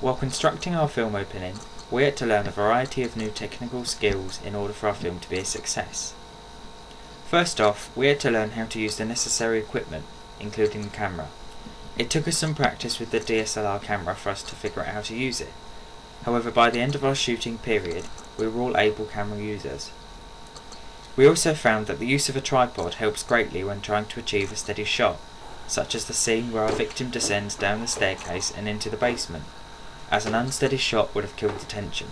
While constructing our film opening, we had to learn a variety of new technical skills in order for our film to be a success. First off, we had to learn how to use the necessary equipment, including the camera. It took us some practice with the DSLR camera for us to figure out how to use it. However, by the end of our shooting period, we were all able camera users. We also found that the use of a tripod helps greatly when trying to achieve a steady shot, such as the scene where our victim descends down the staircase and into the basement, as an unsteady shot would have killed the tension.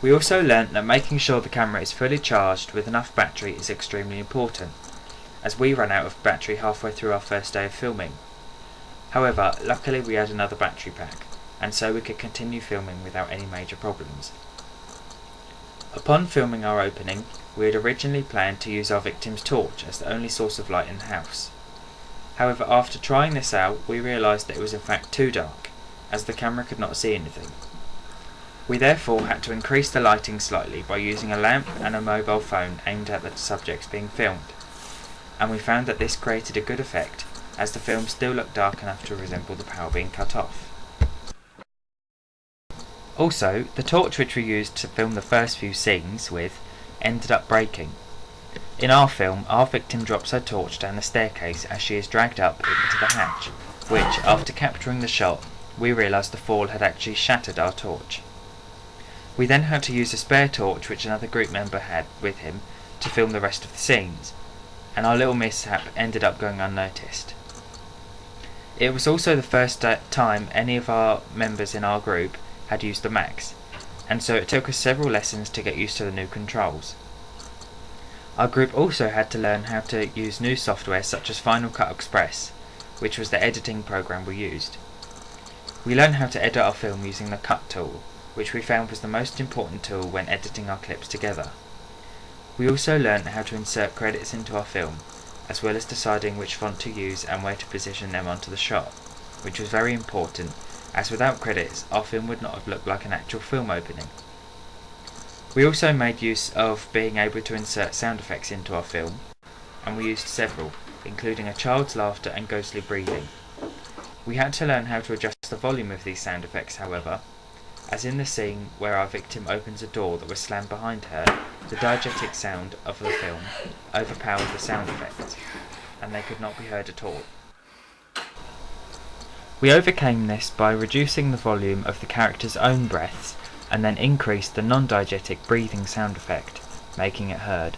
We also learnt that making sure the camera is fully charged with enough battery is extremely important, as we ran out of battery halfway through our first day of filming. However, luckily we had another battery pack, and so we could continue filming without any major problems. Upon filming our opening, we had originally planned to use our victim's torch as the only source of light in the house. However, after trying this out, we realised that it was in fact too dark, as the camera could not see anything. We therefore had to increase the lighting slightly by using a lamp and a mobile phone aimed at the subjects being filmed, and we found that this created a good effect, as the film still looked dark enough to resemble the power being cut off. Also, the torch which we used to film the first few scenes with ended up breaking. In our film, our victim drops her torch down the staircase as she is dragged up into the hatch, which, after capturing the shot, we realised the fall had actually shattered our torch. We then had to use a spare torch which another group member had with him to film the rest of the scenes, and our little mishap ended up going unnoticed. It was also the first time any of our members in our group had used the Max, and so it took us several lessons to get used to the new controls. Our group also had to learn how to use new software such as Final Cut Express, which was the editing program we used. We learned how to edit our film using the Cut tool, which we found was the most important tool when editing our clips together. We also learned how to insert credits into our film, as well as deciding which font to use and where to position them onto the shot, which was very important, as without credits our film would not have looked like an actual film opening. We also made use of being able to insert sound effects into our film, and we used several, including a child's laughter and ghostly breathing. We had to learn how to adjust the volume of these sound effects, however, as in the scene where our victim opens a door that was slammed behind her, the diegetic sound of the film overpowered the sound effects, and they could not be heard at all. We overcame this by reducing the volume of the character's own breaths and then increased the non-diegetic breathing sound effect, making it heard.